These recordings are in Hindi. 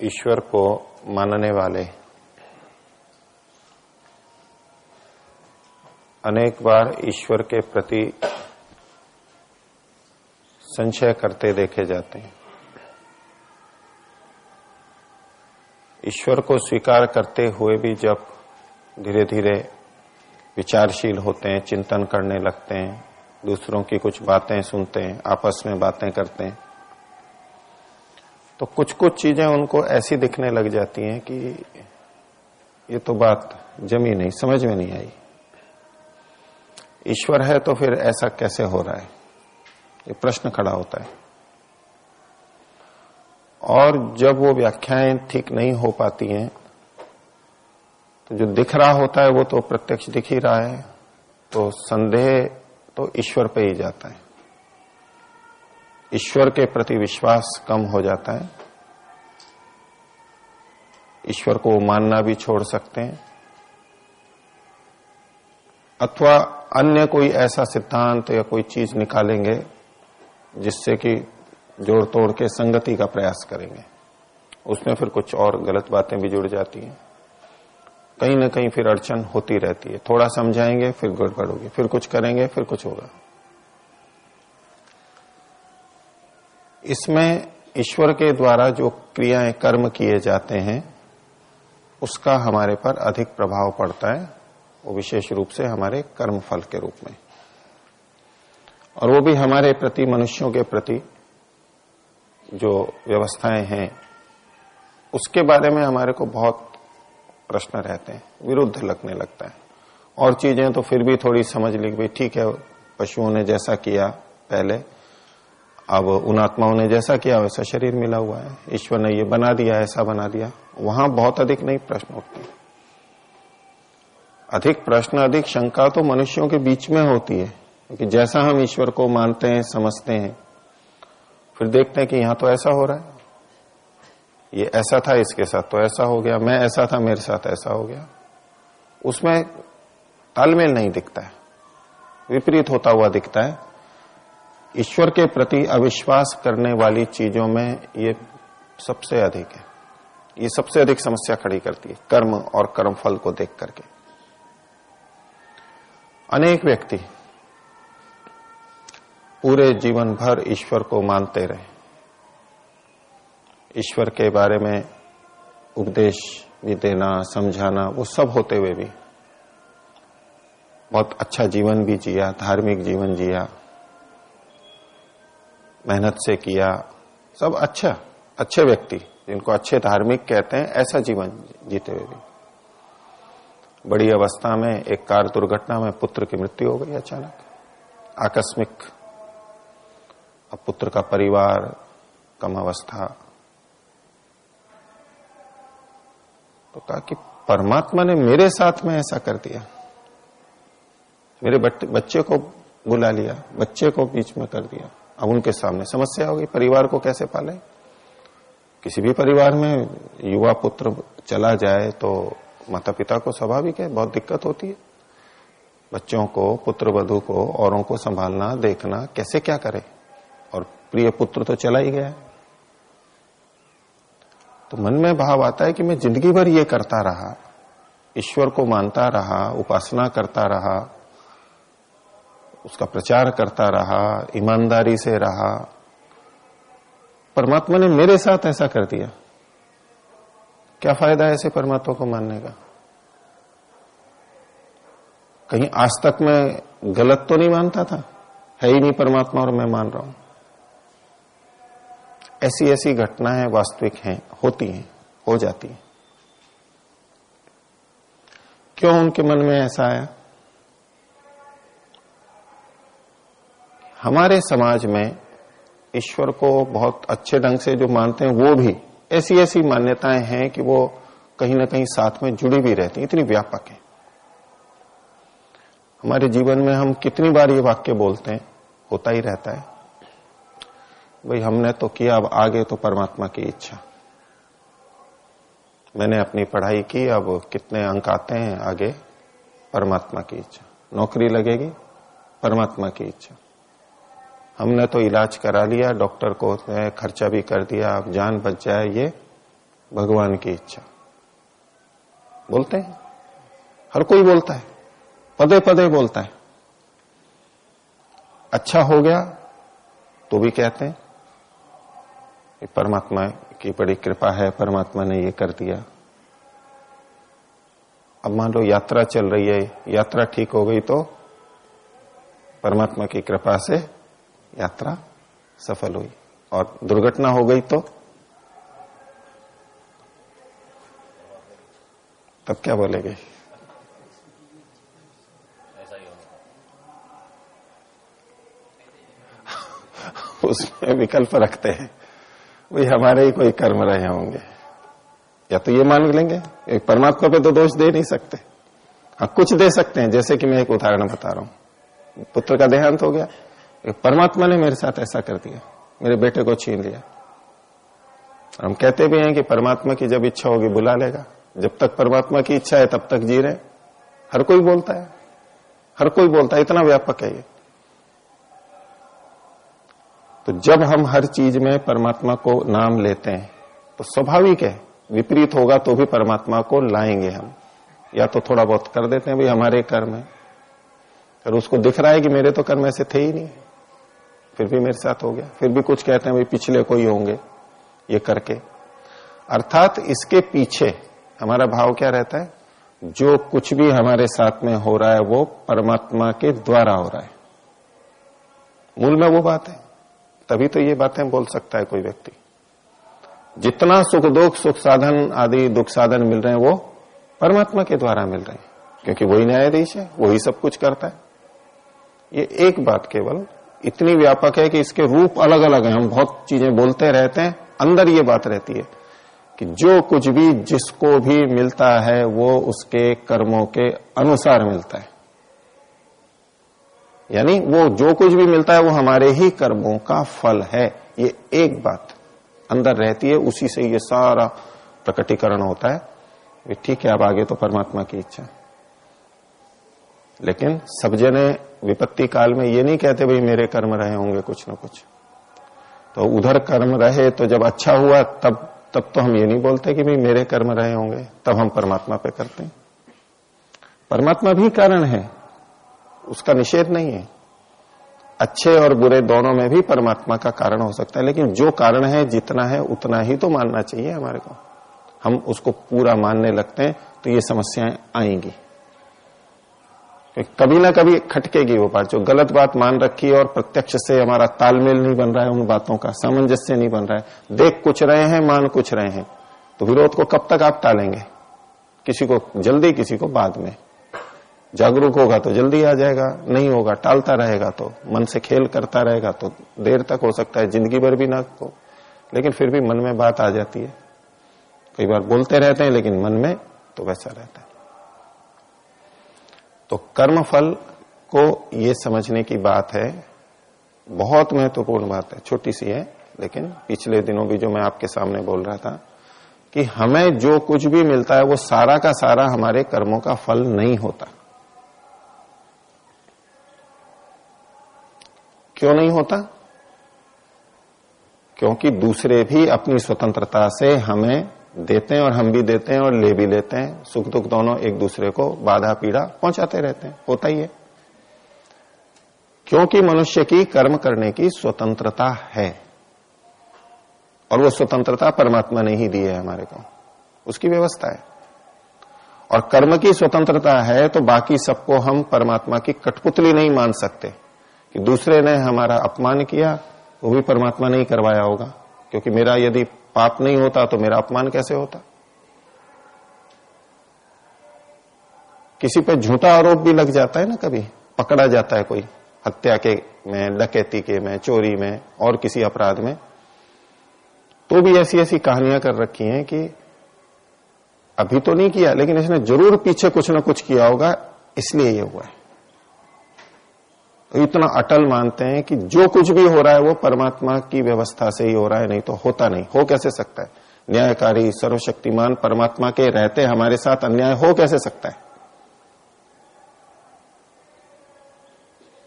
ईश्वर को मानने वाले अनेक बार ईश्वर के प्रति संशय करते देखे जाते हैं। ईश्वर को स्वीकार करते हुए भी जब धीरे धीरे विचारशील होते हैं, चिंतन करने लगते हैं, दूसरों की कुछ बातें सुनते हैं, आपस में बातें करते हैं, तो कुछ कुछ चीजें उनको ऐसी दिखने लग जाती हैं कि ये तो बात जमी नहीं, समझ में नहीं आई। ईश्वर है तो फिर ऐसा कैसे हो रहा है, ये प्रश्न खड़ा होता है। और जब वो व्याख्याएं ठीक नहीं हो पाती हैं तो जो दिख रहा होता है वो तो प्रत्यक्ष दिख ही रहा है, तो संदेह तो ईश्वर पे ही जाता है। ईश्वर के प्रति विश्वास कम हो जाता है। ईश्वर को मानना भी छोड़ सकते हैं, अथवा अन्य कोई ऐसा सिद्धांत या कोई चीज निकालेंगे जिससे कि जोड़ तोड़ के संगति का प्रयास करेंगे। उसमें फिर कुछ और गलत बातें भी जुड़ जाती हैं, कहीं ना कहीं फिर अड़चन होती रहती है। थोड़ा समझाएंगे फिर गड़बड़ होगी, फिर कुछ करेंगे फिर कुछ होगा। इसमें ईश्वर के द्वारा जो क्रियाएं कर्म किए जाते हैं उसका हमारे पर अधिक प्रभाव पड़ता है, वो विशेष रूप से हमारे कर्म फल के रूप में, और वो भी हमारे प्रति, मनुष्यों के प्रति जो व्यवस्थाएं हैं उसके बारे में हमारे को बहुत प्रश्न रहते हैं, विरुद्ध लगने लगता है। और चीजें तो फिर भी थोड़ी समझ ली, भाई ठीक है, पशुओं ने जैसा किया पहले, अब उन आत्माओं ने जैसा किया वैसा शरीर मिला हुआ है, ईश्वर ने ये बना दिया, ऐसा बना दिया। वहां बहुत अधिक नहीं प्रश्न उठते। अधिक प्रश्न, अधिक शंका तो मनुष्यों के बीच में होती है, क्योंकि जैसा हम ईश्वर को मानते हैं, समझते हैं, फिर देखते हैं कि यहां तो ऐसा हो रहा है, ये ऐसा था इसके साथ तो ऐसा हो गया, मैं ऐसा था मेरे साथ ऐसा हो गया। उसमें तालमेल नहीं दिखता है, विपरीत होता हुआ दिखता है। ईश्वर के प्रति अविश्वास करने वाली चीजों में ये सबसे अधिक है, ये सबसे अधिक समस्या खड़ी करती है, कर्म और कर्मफल को देख करके। अनेक व्यक्ति पूरे जीवन भर ईश्वर को मानते रहे, ईश्वर के बारे में उपदेश भी देना, समझाना, वो सब होते हुए भी बहुत अच्छा जीवन भी जिया, धार्मिक जीवन जिया, मेहनत से किया, सब अच्छा, अच्छे व्यक्ति जिनको अच्छे धार्मिक कहते हैं, ऐसा जीवन जीते हुए भी बड़ी अवस्था में एक कार दुर्घटना में पुत्र की मृत्यु हो गई अचानक, आकस्मिक। अब पुत्र का परिवार, कम अवस्था, तो कहा कि परमात्मा ने मेरे साथ में ऐसा कर दिया, मेरे बच्चे को बुला लिया, बच्चे को बीच में कर दिया। अब उनके सामने समस्या होगी, परिवार को कैसे पाले। किसी भी परिवार में युवा पुत्र चला जाए तो माता पिता को स्वाभाविक है बहुत दिक्कत होती है, बच्चों को, पुत्र वधू को, औरों को संभालना, देखना, कैसे क्या करे। और प्रिय पुत्र तो चला ही गया है, तो मन में भाव आता है कि मैं जिंदगी भर ये करता रहा, ईश्वर को मानता रहा, उपासना करता रहा, उसका प्रचार करता रहा, ईमानदारी से रहा, परमात्मा ने मेरे साथ ऐसा कर दिया, क्या फायदा है ऐसे परमात्मा को मानने का। कहीं आज तक मैं गलत तो नहीं मानता था, है ही नहीं परमात्मा और मैं मान रहा हूं। ऐसी ऐसी घटनाएं वास्तविक हैं, होती हैं, हो जाती हैं। क्यों उनके मन में ऐसा आया? हमारे समाज में ईश्वर को बहुत अच्छे ढंग से जो मानते हैं वो भी ऐसी ऐसी मान्यताएं हैं कि वो कहीं ना कहीं साथ में जुड़ी भी रहती हैं, इतनी व्यापक है। हमारे जीवन में हम कितनी बार ये वाक्य बोलते हैं, होता ही रहता है, भाई हमने तो किया, अब आगे तो परमात्मा की इच्छा। मैंने अपनी पढ़ाई की, अब कितने अंक आते हैं आगे, परमात्मा की इच्छा। नौकरी लगेगी, परमात्मा की इच्छा। हमने तो इलाज करा लिया, डॉक्टर को खर्चा भी कर दिया, अब जान बच जाए, ये भगवान की इच्छा। बोलते हैं, हर कोई बोलता है, पदे पदे बोलता है। अच्छा हो गया तो भी कहते हैं कि परमात्मा की बड़ी कृपा है, परमात्मा ने ये कर दिया। अब मान लो यात्रा चल रही है, यात्रा ठीक हो गई तो परमात्मा की कृपा से यात्रा सफल हुई, और दुर्घटना हो गई तो तब क्या बोलेंगे? उसमें विकल्प रखते हैं, वही हमारे ही कोई कर्म रहे होंगे। या तो ये मान लेंगे परमात्मा पे तो दोष दे नहीं सकते, हाँ कुछ दे सकते हैं। जैसे कि मैं एक उदाहरण बता रहा हूं, पुत्र का देहांत हो गया, परमात्मा ने मेरे साथ ऐसा कर दिया, मेरे बेटे को छीन लिया। हम कहते भी हैं कि परमात्मा की जब इच्छा होगी बुला लेगा, जब तक परमात्मा की इच्छा है तब तक जी रहे। हर कोई बोलता है, हर कोई बोलता है, इतना व्यापक है ये। तो जब हम हर चीज में परमात्मा को नाम लेते हैं तो स्वाभाविक है विपरीत होगा तो भी परमात्मा को लाएंगे हम, या तो थोड़ा बहुत कर देते हैं भाई हमारे कर्म है, फिर उसको दिख रहा है कि मेरे तो कर्म ऐसे थे ही नहीं, फिर भी मेरे साथ हो गया, फिर भी कुछ कहते हैं भाई पिछले कोई होंगे ये करके। अर्थात इसके पीछे हमारा भाव क्या रहता है, जो कुछ भी हमारे साथ में हो रहा है वो परमात्मा के द्वारा हो रहा है। मूल में वो बात है, तभी तो ये बातें बोल सकता है कोई व्यक्ति। जितना सुख दुख, सुख साधन आदि दुख साधन मिल रहे हैं वो परमात्मा के द्वारा मिल रहे हैं, क्योंकि वही न्यायाधीश है, वही सब कुछ करता है। ये एक बात केवल इतनी व्यापक है कि इसके रूप अलग अलग हैं। हम बहुत चीजें बोलते रहते हैं, अंदर ये बात रहती है कि जो कुछ भी जिसको भी मिलता है वो उसके कर्मों के अनुसार मिलता है। यानी वो जो कुछ भी मिलता है वो हमारे ही कर्मों का फल है। ये एक बात अंदर रहती है, उसी से ये सारा प्रकटीकरण होता है। ठीक है, अब आगे तो परमात्मा की इच्छा। लेकिन सब जने विपत्ति काल में ये नहीं कहते भाई मेरे कर्म रहे होंगे कुछ न कुछ, तो उधर कर्म रहे तो जब अच्छा हुआ तब तो हम ये नहीं बोलते कि भाई मेरे कर्म रहे होंगे, तब हम परमात्मा पे करते हैं। परमात्मा भी कारण है, उसका निषेध नहीं है। अच्छे और बुरे दोनों में भी परमात्मा का कारण हो सकता है, लेकिन जो कारण है जितना है उतना ही तो मानना चाहिए हमारे को। हम उसको पूरा मानने लगते हैं तो ये समस्याएं आएंगी, कभी ना कभी खटकेगी वो बात। जो गलत बात मान रखी है और प्रत्यक्ष से हमारा तालमेल नहीं बन रहा है, उन बातों का सामंजस्य नहीं बन रहा है, देख कुछ रहे हैं मान कुछ रहे हैं, तो विरोध को कब तक आप टालेंगे? किसी को जल्दी, किसी को बाद में। जागरूक होगा तो जल्दी आ जाएगा, नहीं होगा टालता रहेगा तो मन से खेल करता रहेगा तो देर तक हो सकता है, जिंदगी भर भी ना हो, लेकिन फिर भी मन में बात आ जाती है। कई बार बोलते रहते हैं लेकिन मन में तो वैसा रहता है। तो कर्म फल को ये समझने की बात है, बहुत महत्वपूर्ण बात है, छोटी सी है, लेकिन पिछले दिनों भी जो मैं आपके सामने बोल रहा था कि हमें जो कुछ भी मिलता है वो सारा का सारा हमारे कर्मों का फल नहीं होता। क्यों नहीं होता? क्योंकि दूसरे भी अपनी स्वतंत्रता से हमें देते हैं और हम भी देते हैं और ले भी लेते हैं। सुख दुख दोनों एक दूसरे को बाधा पीड़ा पहुंचाते रहते हैं, होता ही है। क्योंकि मनुष्य की कर्म करने की स्वतंत्रता है, और वो स्वतंत्रता परमात्मा ने ही दी है हमारे को, उसकी व्यवस्था है। और कर्म की स्वतंत्रता है तो बाकी सबको हम परमात्मा की कठपुतली नहीं मान सकते कि दूसरे ने हमारा अपमान किया वो भी परमात्मा ने ही करवाया होगा, क्योंकि मेरा यदि पाप नहीं होता तो मेरा अपमान कैसे होता। किसी पे झूठा आरोप भी लग जाता है ना, कभी पकड़ा जाता है कोई हत्या के में, डकैती के में, चोरी में और किसी अपराध में, तो भी ऐसी ऐसी कहानियां कर रखी हैं कि अभी तो नहीं किया लेकिन इसने जरूर पीछे कुछ ना कुछ किया होगा इसलिए ये हुआ है। तो इतना अटल मानते हैं कि जो कुछ भी हो रहा है वो परमात्मा की व्यवस्था से ही हो रहा है, नहीं तो होता नहीं। हो कैसे सकता है? न्यायकारी सर्वशक्तिमान परमात्मा के रहते हमारे साथ अन्याय हो कैसे सकता है?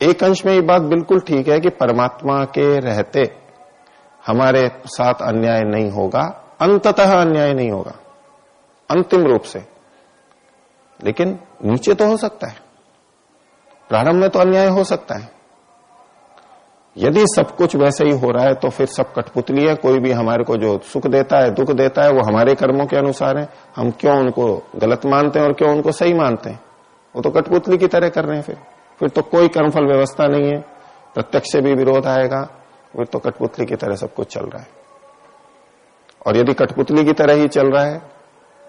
एक अंश में ये बात बिल्कुल ठीक है कि परमात्मा के रहते हमारे साथ अन्याय नहीं होगा, अंततः अन्याय नहीं होगा अंतिम रूप से, लेकिन नीचे तो हो सकता है, प्रारंभ में तो अन्याय हो सकता है। यदि सब कुछ वैसे ही हो रहा है तो फिर सब कठपुतली है। कोई भी हमारे को जो सुख देता है, दुख देता है, वो हमारे कर्मों के अनुसार है। हम क्यों उनको गलत मानते हैं और क्यों उनको सही मानते हैं? वो तो कठपुतली की तरह कर रहे हैं। फिर तो कोई कर्मफल व्यवस्था नहीं है, प्रत्यक्ष से भी विरोध आएगा, फिर तो कठपुतली की तरह सब कुछ चल रहा है। और यदि कठपुतली की तरह ही चल रहा है,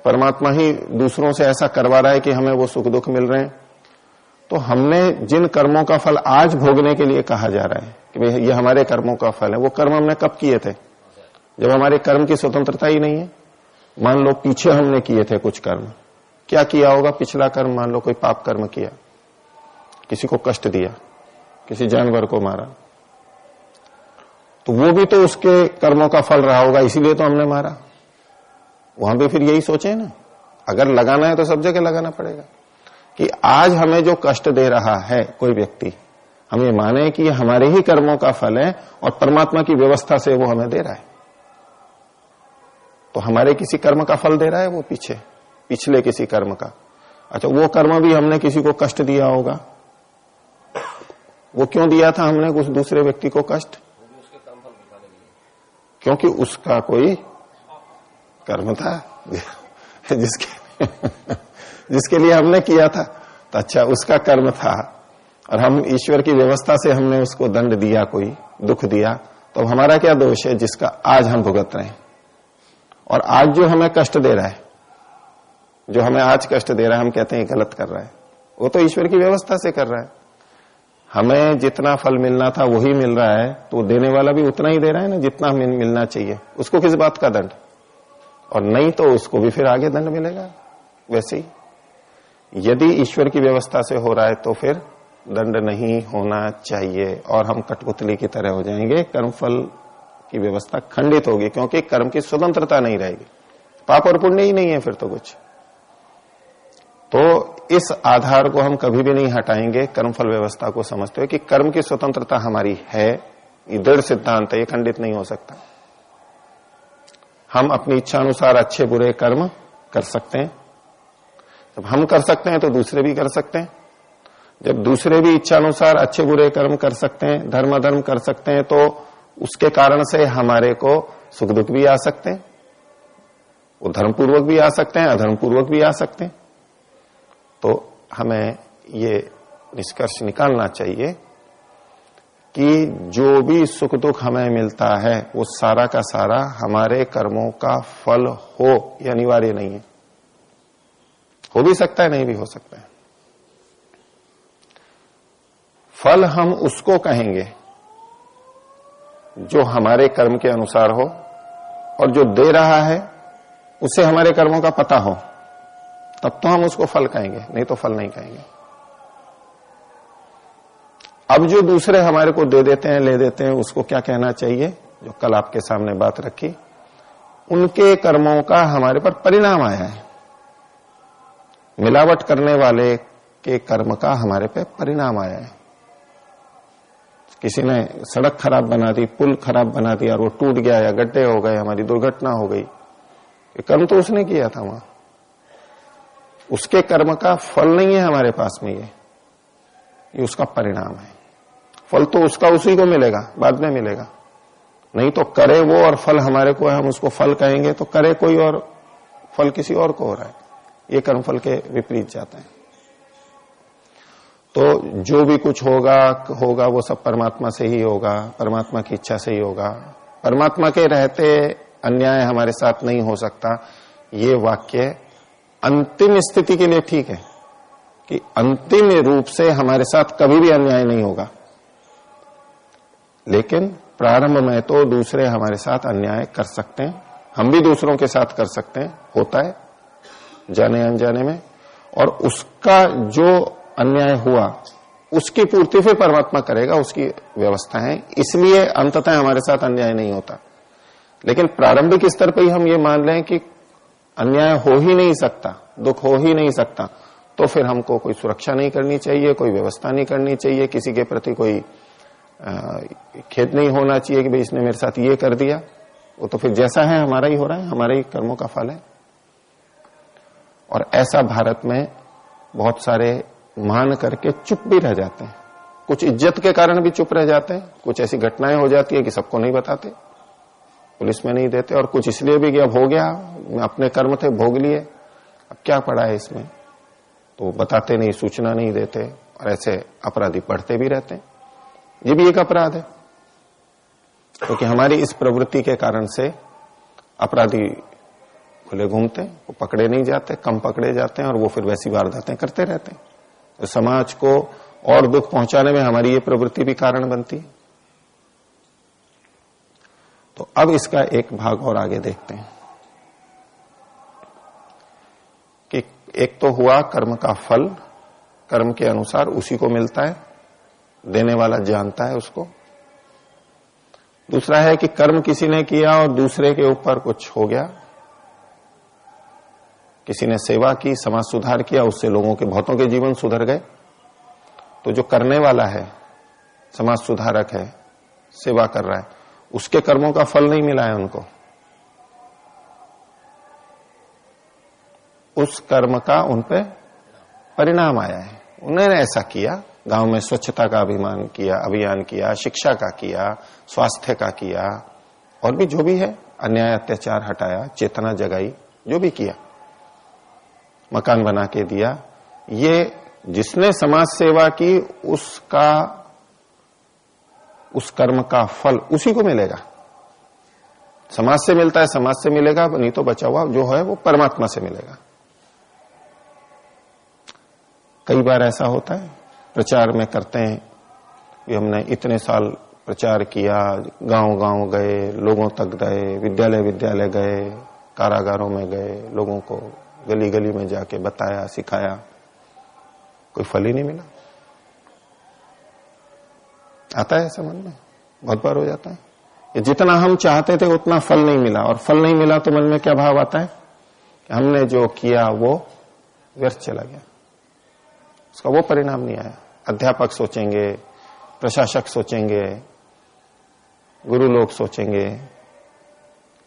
परमात्मा ही दूसरों से ऐसा करवा रहा है कि हमें वो सुख दुख मिल रहे हैं, तो हमने जिन कर्मों का फल आज भोगने के लिए कहा जा रहा है कि भाई ये हमारे कर्मों का फल है, वो कर्म हमने कब किए थे? जब हमारे कर्म की स्वतंत्रता ही नहीं है। मान लो पीछे हमने किए थे कुछ कर्म, क्या किया होगा पिछला कर्म? मान लो कोई पाप कर्म किया, किसी को कष्ट दिया, किसी जानवर को मारा, तो वो भी तो उसके कर्मों का फल रहा होगा, इसीलिए तो हमने मारा। वहां भी फिर यही सोचे ना, अगर लगाना है तो सब जगह लगाना पड़ेगा कि आज हमें जो कष्ट दे रहा है कोई व्यक्ति, हम ये माने कि ये हमारे ही कर्मों का फल है और परमात्मा की व्यवस्था से वो हमें दे रहा है। तो हमारे किसी कर्म का फल दे रहा है वो पिछले किसी कर्म का। अच्छा, वो कर्म भी हमने किसी को कष्ट दिया होगा, वो क्यों दिया था हमने उस दूसरे व्यक्ति को कष्ट? क्योंकि उसका कोई कर्म था जिसके लिए हमने किया था। तो अच्छा, उसका कर्म था और हम ईश्वर की व्यवस्था से हमने उसको दंड दिया, कोई दुख दिया, तो हमारा क्या दोष है जिसका आज हम भुगत रहे हैं? और आज जो हमें कष्ट दे रहा है, जो हमें आज कष्ट दे रहा है, हम कहते हैं गलत कर रहा है, वो तो ईश्वर की व्यवस्था से कर रहा है। हमें जितना फल मिलना था वही मिल रहा है, तो देने वाला भी उतना ही दे रहा है ना जितना मिलना चाहिए। उसको किस बात का दंड? और नहीं तो उसको भी फिर आगे दंड मिलेगा। वैसे ही यदि ईश्वर की व्यवस्था से हो रहा है तो फिर दंड नहीं होना चाहिए और हम कठपुतली की तरह हो जाएंगे, कर्मफल की व्यवस्था खंडित होगी, क्योंकि कर्म की स्वतंत्रता नहीं रहेगी, पाप और पुण्य ही नहीं है फिर तो कुछ। तो इस आधार को हम कभी भी नहीं हटाएंगे कर्मफल व्यवस्था को समझते हुए कि कर्म की स्वतंत्रता हमारी है, ये दृढ़ सिद्धांत है, ये खंडित नहीं हो सकता। हम अपनी इच्छा अनुसार अच्छे बुरे कर्म कर सकते हैं। जब हम कर सकते हैं तो दूसरे भी कर सकते हैं। जब दूसरे भी इच्छा अनुसार अच्छे बुरे कर्म कर सकते हैं, धर्म अधर्म कर सकते हैं, तो उसके कारण से हमारे को सुख दुख भी आ सकते हैं। वो धर्मपूर्वक भी आ सकते हैं, अधर्मपूर्वक भी आ सकते हैं। तो हमें ये निष्कर्ष निकालना चाहिए कि जो भी सुख दुख हमें मिलता है वो सारा का सारा हमारे कर्मों का फल हो, ये अनिवार्य नहीं है। हो भी सकता है, नहीं भी हो सकता है। फल हम उसको कहेंगे जो हमारे कर्म के अनुसार हो और जो दे रहा है उसे हमारे कर्मों का पता हो, तब तो हम उसको फल कहेंगे, नहीं तो फल नहीं कहेंगे। अब जो दूसरे हमारे को दे देते हैं, ले देते हैं, उसको क्या कहना चाहिए? जो कल आपके सामने बात रखी, उनके कर्मों का हमारे पर परिणाम आया है। मिलावट करने वाले के कर्म का हमारे पे परिणाम आया है। किसी ने सड़क खराब बना दी, पुल खराब बना दिया और वो टूट गया या गड्ढे हो गए, हमारी दुर्घटना हो गई, ये कर्म तो उसने किया था वहां। उसके कर्म का फल नहीं है हमारे पास में, ये उसका परिणाम है। फल तो उसका उसी को मिलेगा, बाद में मिलेगा। नहीं तो करे वो और फल हमारे को है, हम उसको फल कहेंगे, तो करे कोई और फल किसी और को हो रहा है, ये कर्मफल के विपरीत जाता है। तो जो भी कुछ होगा वो सब परमात्मा से ही होगा, परमात्मा की इच्छा से ही होगा। परमात्मा के रहते अन्याय हमारे साथ नहीं हो सकता। ये वाक्य अंतिम स्थिति के लिए ठीक है कि अंतिम रूप से हमारे साथ कभी भी अन्याय नहीं होगा, लेकिन प्रारंभ में तो दूसरे हमारे साथ अन्याय कर सकते हैं, हम भी दूसरों के साथ कर सकते हैं, होता है जाने अनजाने में। और उसका जो अन्याय हुआ उसकी पूर्ति फिर परमात्मा करेगा, उसकी व्यवस्था है, इसलिए अंततः हमारे साथ अन्याय नहीं होता। लेकिन प्रारंभिक स्तर पर ही हम ये मान लें कि अन्याय हो ही नहीं सकता, दुख हो ही नहीं सकता, तो फिर हमको कोई सुरक्षा नहीं करनी चाहिए, कोई व्यवस्था नहीं करनी चाहिए, किसी के प्रति कोई खेद नहीं होना चाहिए कि भाई इसने मेरे साथ ये कर दिया, वो तो फिर जैसा है हमारा ही हो रहा है, हमारे ही कर्मों का फल है। और ऐसा भारत में बहुत सारे मान करके चुप भी रह जाते हैं, कुछ इज्जत के कारण भी चुप रह जाते हैं, कुछ ऐसी घटनाएं हो जाती है कि सबको नहीं बताते, पुलिस में नहीं देते, और कुछ इसलिए भी कि अब हो गया, अपने कर्म थे भोग लिए, अब क्या पड़ा है इसमें, तो बताते नहीं, सूचना नहीं देते, और ऐसे अपराधी बढ़ते भी रहते हैं। ये भी एक अपराध है, क्योंकि हमारी इस प्रवृत्ति के कारण से अपराधी खुले घूमते हैं, वो पकड़े नहीं जाते, कम पकड़े जाते हैं, और वो फिर वैसी वारदातें करते रहते हैं। तो समाज को और दुख पहुंचाने में हमारी ये प्रवृत्ति भी कारण बनती है। तो अब इसका एक भाग और आगे देखते हैं कि एक तो हुआ कर्म का फल, कर्म के अनुसार उसी को मिलता है, देने वाला जानता है उसको। दूसरा है कि कर्म किसी ने किया और दूसरे के ऊपर कुछ हो गया, किसी ने सेवा की, समाज सुधार किया, उससे लोगों के बहुतों के जीवन सुधर गए। तो जो करने वाला है, समाज सुधारक है, सेवा कर रहा है, उसके कर्मों का फल नहीं मिला है उनको, उस कर्म का उन पे परिणाम आया है। उन्होंने ऐसा किया, गांव में स्वच्छता का अभियान किया, शिक्षा का किया, स्वास्थ्य का किया, और भी जो भी है, अन्याय अत्याचार हटाया, चेतना जगाई, जो भी किया, मकान बना के दिया, ये जिसने समाज सेवा की उसका, उस कर्म का फल उसी को मिलेगा। समाज से मिलता है, समाज से मिलेगा, नहीं तो बचा हुआ जो है वो परमात्मा से मिलेगा। कई बार ऐसा होता है, प्रचार में करते हैं कि हमने इतने साल प्रचार किया, गांव गांव गए, लोगों तक गए, विद्यालय विद्यालय गए, कारागारों में गए, लोगों को गली गली में जाके बताया, सिखाया, कोई फल ही नहीं मिला। आता है ऐसा मन में, बहुत बार हो जाता है कि जितना हम चाहते थे उतना फल नहीं मिला, और फल नहीं मिला तो मन में क्या भाव आता है कि हमने जो किया वो व्यर्थ चला गया, उसका वो परिणाम नहीं आया। अध्यापक सोचेंगे, प्रशासक सोचेंगे, गुरु लोग सोचेंगे,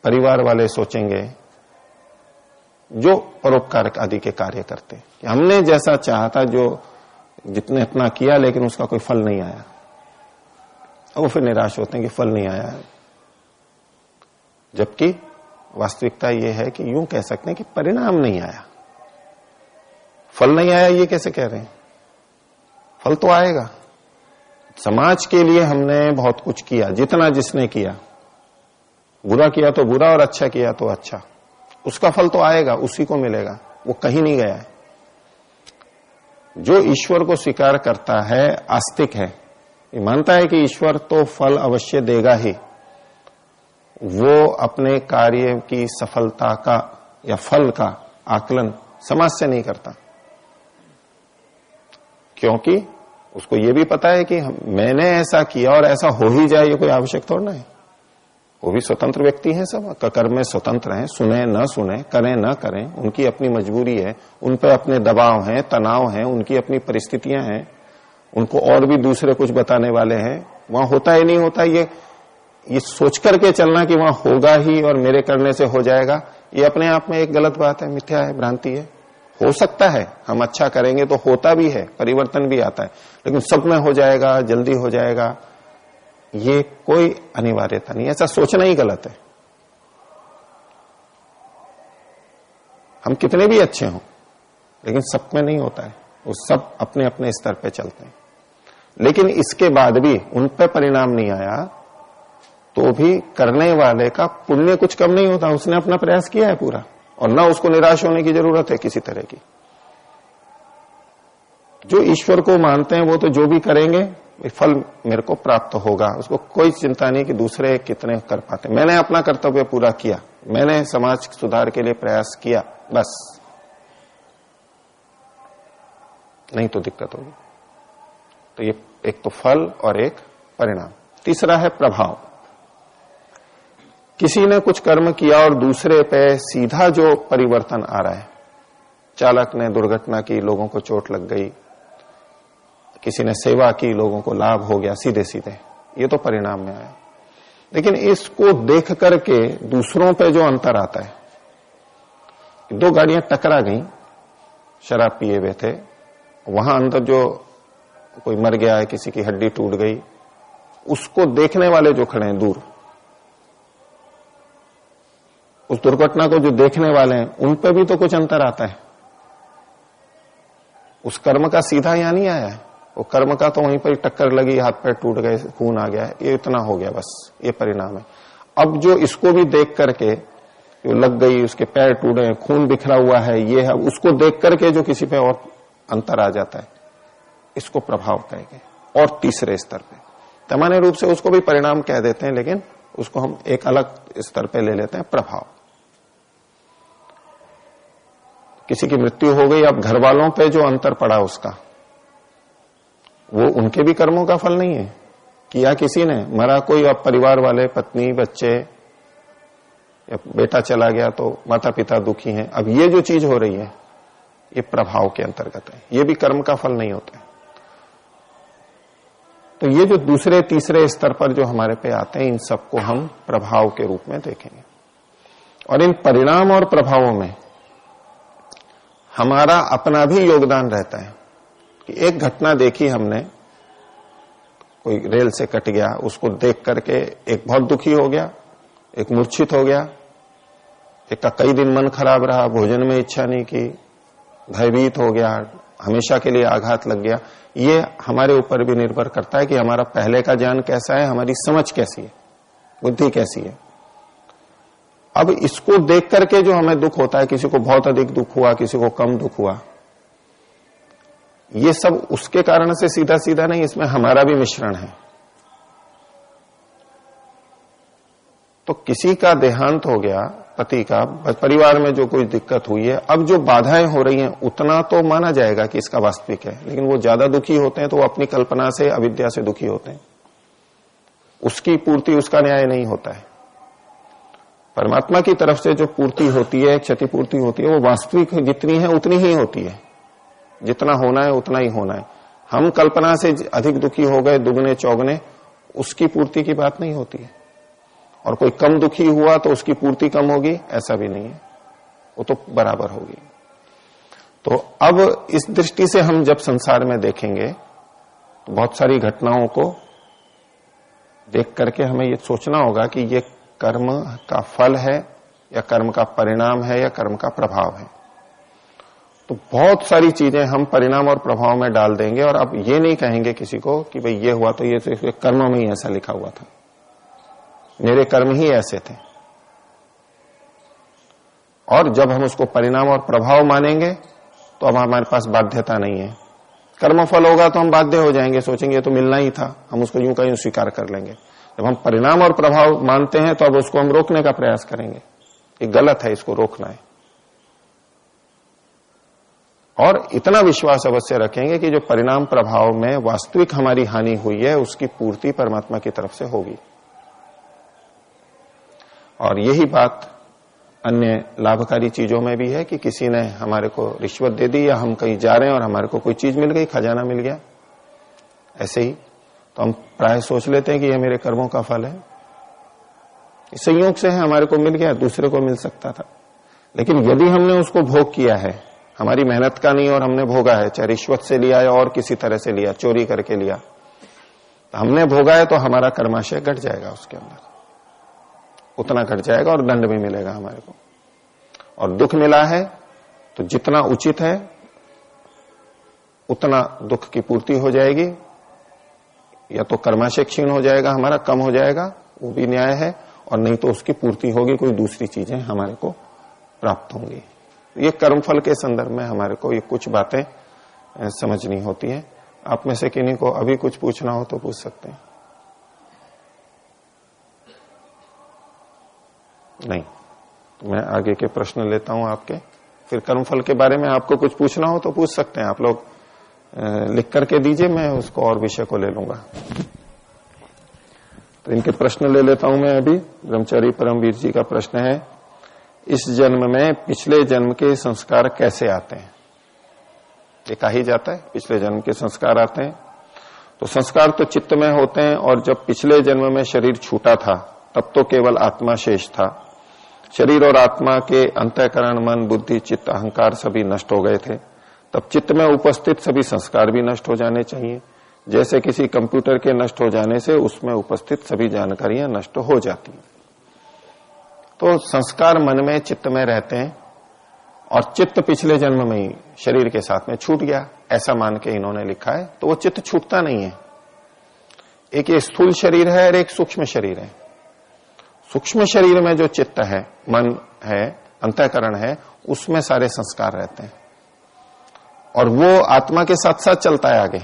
परिवार वाले सोचेंगे, जो परोपकार आदि के कार्य करते कि हमने जैसा चाहा था, जो जितने इतना किया, लेकिन उसका कोई फल नहीं आया, और वो फिर निराश होते हैं कि फल नहीं आया। जबकि वास्तविकता ये है कि यूं कह सकते हैं कि परिणाम नहीं आया, फल नहीं आया, ये कैसे कह रहे हैं? फल तो आएगा। समाज के लिए हमने बहुत कुछ किया, जितना जिसने किया, बुरा किया तो बुरा और अच्छा किया तो अच्छा, उसका फल तो आएगा, उसी को मिलेगा, वो कहीं नहीं गया है। जो ईश्वर को स्वीकार करता है, आस्तिक है, ये मानता है कि ईश्वर तो फल अवश्य देगा ही, वो अपने कार्य की सफलता का या फल का आकलन समाज से नहीं करता, क्योंकि उसको ये भी पता है कि मैंने ऐसा किया और ऐसा हो ही जाए, ये कोई आवश्यक थोड़ा ना है। वो भी स्वतंत्र व्यक्ति हैं, सब कर्म में स्वतंत्र हैं, सुने न सुने, करें न करें, उनकी अपनी मजबूरी है, उन पर अपने दबाव हैं, तनाव हैं, उनकी अपनी परिस्थितियां हैं, उनको और भी दूसरे कुछ बताने वाले हैं। वहां होता ही नहीं होता, ये सोच करके चलना कि वहां होगा ही और मेरे करने से हो जाएगा, ये अपने आप में एक गलत बात है, मिथ्या है, भ्रांति है। हो सकता है हम अच्छा करेंगे तो होता भी है, परिवर्तन भी आता है, लेकिन सब में हो जाएगा, जल्दी हो जाएगा, ये कोई अनिवार्यता नहीं। ऐसा सोचना ही गलत है। हम कितने भी अच्छे हों, लेकिन सब में नहीं होता है, वो सब अपने अपने स्तर पे चलते हैं। लेकिन इसके बाद भी उन पे परिणाम नहीं आया तो भी करने वाले का पुण्य कुछ कम नहीं होता, उसने अपना प्रयास किया है पूरा, और ना उसको निराश होने की जरूरत है किसी तरह की। जो ईश्वर को मानते हैं वो तो जो भी करेंगे फल मेरे को प्राप्त होगा, उसको कोई चिंता नहीं कि दूसरे कितने कर पाते। मैंने अपना कर्तव्य पूरा किया, मैंने समाज सुधार के लिए प्रयास किया, बस, नहीं तो दिक्कत होगी। तो ये एक तो फल और एक परिणाम। तीसरा है प्रभाव। किसी ने कुछ कर्म किया और दूसरे पे सीधा जो परिवर्तन आ रहा है, चालक ने दुर्घटना की, लोगों को चोट लग गई, किसी ने सेवा की, लोगों को लाभ हो गया सीधे सीधे, ये तो परिणाम में आया। लेकिन इसको देख करके दूसरों पे जो अंतर आता है, दो गाड़ियां टकरा गई, शराब पिए हुए थे, वहां अंदर जो कोई मर गया है, किसी की हड्डी टूट गई, उसको देखने वाले जो खड़े हैं दूर, उस दुर्घटना को जो देखने वाले हैं, उन पे भी तो कुछ अंतर आता है। उस कर्म का सीधा यहां नहीं आया है, वो कर्म का तो वहीं पर टक्कर लगी, हाथ पैर टूट गए, खून आ गया, ये इतना हो गया, बस ये परिणाम है। अब जो इसको भी देख करके लग गई, उसके पैर टूटे, खून बिखरा हुआ है, ये है, उसको देख करके जो किसी पे और अंतर आ जाता है, इसको प्रभाव कहेंगे। और तीसरे स्तर पे सामान्य रूप से उसको भी परिणाम कह देते हैं, लेकिन उसको हम एक अलग स्तर पे ले लेते हैं, प्रभाव। किसी की मृत्यु हो गई, अब घर वालों पे जो अंतर पड़ा उसका, वो उनके भी कर्मों का फल नहीं है, किया किसी ने, मरा कोई, अब परिवार वाले, पत्नी, बच्चे, या बेटा चला गया तो माता पिता दुखी हैं। अब ये जो चीज हो रही है, ये प्रभाव के अंतर्गत है, ये भी कर्म का फल नहीं होता है। तो ये जो दूसरे तीसरे स्तर पर जो हमारे पे आते हैं, इन सबको हम प्रभाव के रूप में देखेंगे। और इन परिणाम और प्रभावों में हमारा अपना भी योगदान रहता है कि एक घटना देखी हमने, कोई रेल से कट गया, उसको देख करके एक बहुत दुखी हो गया, एक मूर्छित हो गया, एक का कई दिन मन खराब रहा, भोजन में इच्छा नहीं की, भयभीत हो गया, हमेशा के लिए आघात लग गया। ये हमारे ऊपर भी निर्भर करता है कि हमारा पहले का ज्ञान कैसा है, हमारी समझ कैसी है, बुद्धि कैसी है। अब इसको देख करके जो हमें दुख होता है, किसी को बहुत अधिक दुख हुआ, किसी को कम दुख हुआ, ये सब उसके कारण से सीधा सीधा नहीं, इसमें हमारा भी मिश्रण है। तो किसी का देहांत हो गया, पति का, परिवार में जो कोई दिक्कत हुई है, अब जो बाधाएं हो रही हैं उतना तो माना जाएगा कि इसका वास्तविक है, लेकिन वो ज्यादा दुखी होते हैं तो वो अपनी कल्पना से, अविद्या से दुखी होते हैं, उसकी पूर्ति, उसका न्याय नहीं होता है। परमात्मा की तरफ से जो पूर्ति होती है, क्षतिपूर्ति होती है, वो वास्तविक जितनी है उतनी ही होती है, जितना होना है उतना ही होना है। हम कल्पना से अधिक दुखी हो गए, दुगने चौगने, उसकी पूर्ति की बात नहीं होती है। और कोई कम दुखी हुआ तो उसकी पूर्ति कम होगी, ऐसा भी नहीं है, वो तो बराबर होगी। तो अब इस दृष्टि से हम जब संसार में देखेंगे तो बहुत सारी घटनाओं को देख करके हमें ये सोचना होगा कि ये कर्म का फल है या कर्म का परिणाम है या कर्म का प्रभाव है। तो बहुत सारी चीजें हम परिणाम और प्रभाव में डाल देंगे और अब ये नहीं कहेंगे किसी को कि भाई ये हुआ तो ये कर्मों में ही ऐसा लिखा हुआ था, मेरे कर्म ही ऐसे थे। और जब हम उसको परिणाम और प्रभाव मानेंगे तो अब हमारे पास बाध्यता नहीं है। कर्मफल होगा तो हम बाध्य हो जाएंगे, सोचेंगे तो मिलना ही था, हम उसको यूं का यूं स्वीकार कर लेंगे। जब हम परिणाम और प्रभाव मानते हैं तो अब उसको हम रोकने का प्रयास करेंगे, ये गलत है, इसको रोकना है। और इतना विश्वास अवश्य रखेंगे कि जो परिणाम प्रभाव में वास्तविक हमारी हानि हुई है उसकी पूर्ति परमात्मा की तरफ से होगी। और यही बात अन्य लाभकारी चीजों में भी है कि किसी ने हमारे को रिश्वत दे दी या हम कहीं जा रहे हैं और हमारे को कोई चीज मिल गई, खजाना मिल गया, ऐसे ही तो हम प्राय सोच लेते हैं कि यह मेरे कर्मों का फल है, संयोग से है, हमारे को मिल गया, दूसरे को मिल सकता था। लेकिन यदि हमने उसको भोग किया है, हमारी मेहनत का नहीं और हमने भोगा है, चाहे रिश्वत से लिया या और किसी तरह से लिया, चोरी करके लिया, तो हमने भोगा है तो हमारा कर्माशय घट जाएगा, उसके अंदर उतना घट जाएगा और दंड भी मिलेगा हमारे को। और दुख मिला है तो जितना उचित है उतना दुख की पूर्ति हो जाएगी, या तो कर्माशय क्षीण हो जाएगा, हमारा कम हो जाएगा, वो भी न्याय है, और नहीं तो उसकी पूर्ति होगी, कोई दूसरी चीजें हमारे को प्राप्त होंगी। ये कर्मफल के संदर्भ में हमारे को ये कुछ बातें समझनी होती हैं। आप में से किन्हीं को अभी कुछ पूछना हो तो पूछ सकते हैं। नहीं तो मैं आगे के प्रश्न लेता हूं आपके, फिर कर्मफल के बारे में आपको कुछ पूछना हो तो पूछ सकते हैं। आप लोग लिख करके दीजिए, मैं उसको और विषय को ले लूंगा। तो इनके प्रश्न ले लेता हूं मैं अभी। ब्रह्मचारी परमवीर जी का प्रश्न है, इस जन्म में पिछले जन्म के संस्कार कैसे आते हैं? ये कहा ही जाता है पिछले जन्म के संस्कार आते हैं। तो संस्कार तो चित्त में होते हैं, और जब पिछले जन्म में शरीर छूटा था तब तो केवल आत्मा शेष था। शरीर और आत्मा के अंतःकरण, मन, बुद्धि, चित्त, अहंकार सभी नष्ट हो गए थे। तब चित्त में उपस्थित सभी संस्कार भी नष्ट हो जाने चाहिए। जैसे किसी कंप्यूटर के नष्ट हो जाने से उसमें उपस्थित सभी जानकारियां नष्ट हो जाती हैं। तो संस्कार मन में, चित्त में रहते हैं और चित्त पिछले जन्म में ही शरीर के साथ में छूट गया, ऐसा मान के इन्होंने लिखा है। तो वो चित्त छूटता नहीं है। एक ये स्थूल शरीर है और एक सूक्ष्म शरीर है। सूक्ष्म शरीर में जो चित्त है, मन है, अंतःकरण है, उसमें सारे संस्कार रहते हैं और वो आत्मा के साथ साथ चलता है आगे,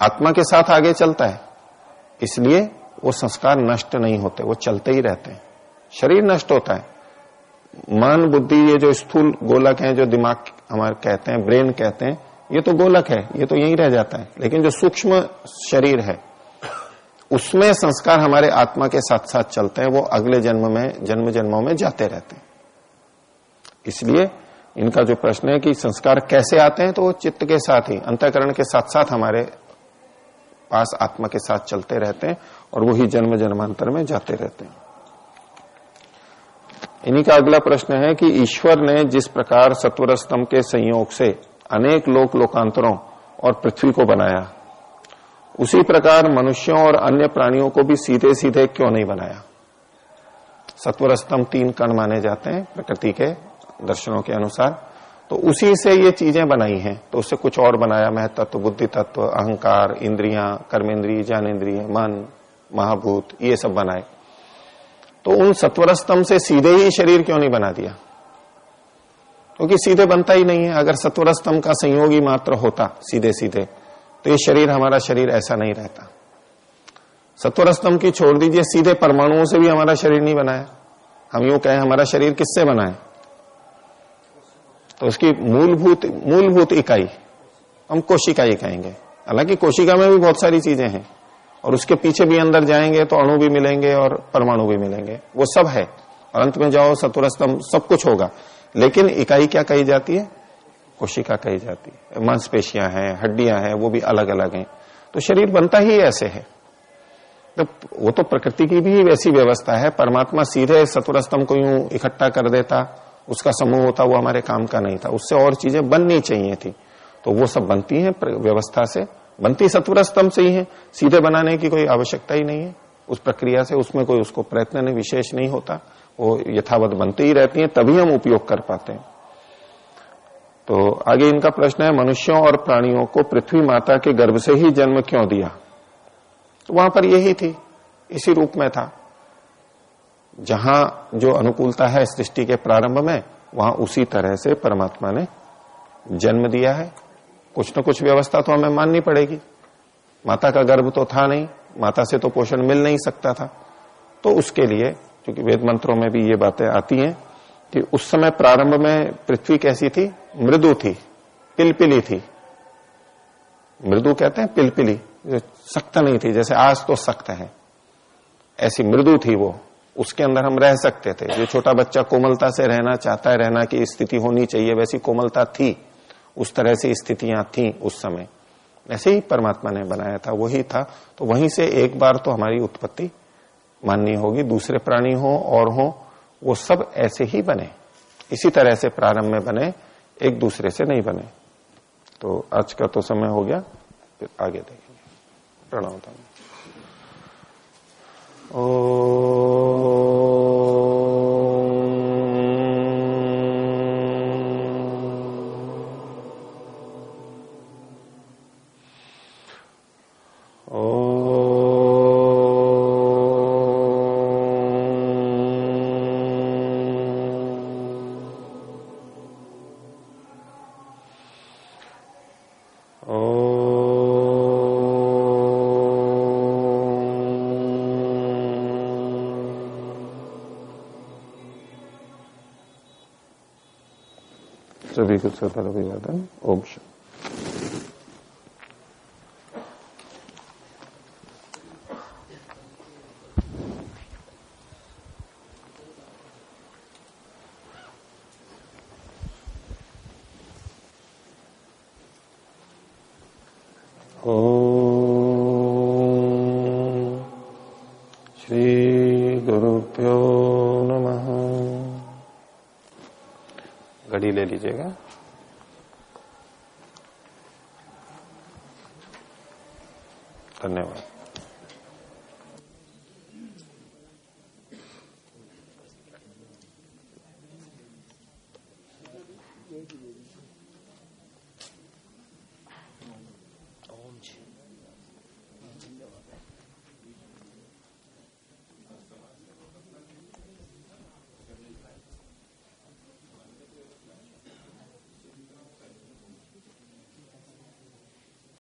आत्मा के साथ आगे चलता है। इसलिए वो संस्कार नष्ट नहीं होते, वो चलते ही रहते हैं। शरीर नष्ट होता है, मन, बुद्धि, ये जो स्थूल गोलक हैं, जो दिमाग हमारे कहते हैं, ब्रेन कहते हैं, ये तो गोलक है, ये तो यहीं रह जाता है। लेकिन जो सूक्ष्म शरीर है उसमें संस्कार हमारे आत्मा के साथ साथ चलते हैं, वो अगले जन्म में, जन्म जन्मों में जाते रहते हैं। इसलिए इनका जो प्रश्न है कि संस्कार कैसे आते हैं, तो वो चित्त के साथ ही, अंतःकरण के साथ साथ हमारे पास आत्मा के साथ चलते रहते हैं और वही जन्म जन्मांतर में जाते रहते हैं। इन्हीं का अगला प्रश्न है कि ईश्वर ने जिस प्रकार सत्वर स्तंभ के संयोग से अनेक लोक लोकांतरों और पृथ्वी को बनाया, उसी प्रकार मनुष्यों और अन्य प्राणियों को भी सीधे सीधे क्यों नहीं बनाया। सत्वर स्तंभ 3 कण माने जाते हैं प्रकृति के दर्शनों के अनुसार, तो उसी से ये चीजें बनाई हैं। तो उससे कुछ और बनाया, महतत्व, बुद्धि तत्व, अहंकार, इंद्रियां, कर्मेंद्रिय, ज्ञानेन्द्रिय, मन, महाभूत, ये सब बनाए। तो उन सत्वर स्तंभ से सीधे ही शरीर क्यों नहीं बना दिया? क्योंकि सीधे बनता ही नहीं है। अगर सत्वर स्तंभ का संयोगी मात्र होता सीधे सीधे, तो ये शरीर, हमारा शरीर ऐसा नहीं रहता। सत्वर स्तंभ की छोड़ दीजिए, सीधे परमाणुओं से भी हमारा शरीर नहीं बनाया। हम यूं कहें हमारा शरीर किससे बना है, तो उसकी मूलभूत इकाई हम कोशिका ही कहेंगे। हालांकि कोशिका में भी बहुत सारी चीजें हैं और उसके पीछे भी अंदर जाएंगे तो अणु भी मिलेंगे और परमाणु भी मिलेंगे, वो सब है। और अंत में जाओ सत्वर स्तंभ, सब कुछ होगा। लेकिन इकाई क्या कही जाती है? कोशिका कही जाती है। मांसपेशियां हैं, हड्डियां हैं, वो भी अलग अलग हैं। तो शरीर बनता ही ऐसे है। तो वो तो प्रकृति की भी वैसी व्यवस्था है। परमात्मा सीधे सत्वर स्तंभ को यूं इकट्ठा कर देता, उसका समूह होता, वो हमारे काम का नहीं था। उससे और चीजें बननी चाहिए थी, तो वो सब बनती हैं व्यवस्था से, बनती सत्वर स्तंभ से ही है। सीधे बनाने की कोई आवश्यकता ही नहीं है उस प्रक्रिया से, उसमें कोई उसको प्रयत्न नहीं, विशेष नहीं होता, वो यथावत बनती ही रहती हैं, तभी हम उपयोग कर पाते हैं। तो आगे इनका प्रश्न है, मनुष्यों और प्राणियों को पृथ्वी माता के गर्भ से ही जन्म क्यों दिया? तो वहां पर यही थी, इसी रूप में था। जहां जो अनुकूलता है सृष्टि के प्रारंभ में, वहां उसी तरह से परमात्मा ने जन्म दिया है। कुछ न कुछ व्यवस्था तो हमें माननी पड़ेगी। माता का गर्भ तो था नहीं, माता से तो पोषण मिल नहीं सकता था। तो उसके लिए, क्योंकि वेद मंत्रों में भी ये बातें आती हैं कि उस समय प्रारंभ में पृथ्वी कैसी थी? मृदु थी, पिलपिली थी। मृदु कहते हैं पिलपिली, जो सख्त नहीं थी। जैसे आज तो सख्त है, ऐसी मृदु थी वो। उसके अंदर हम रह सकते थे। जो छोटा बच्चा कोमलता से रहना चाहता है, रहना की स्थिति होनी चाहिए, वैसी कोमलता थी, उस तरह से स्थितियां थी उस समय। ऐसे ही परमात्मा ने बनाया था, वही था। तो वहीं से एक बार तो हमारी उत्पत्ति माननी होगी। दूसरे प्राणी हो और हो, वो सब ऐसे ही बने, इसी तरह से प्रारंभ में बने, एक दूसरे से नहीं बने। तो आज का तो समय हो गया, फिर आगे देखेंगे। प्रणव। सभी को सफल अभिवादन। ओम शांति। विधि ले लीजिएगा। धन्यवाद।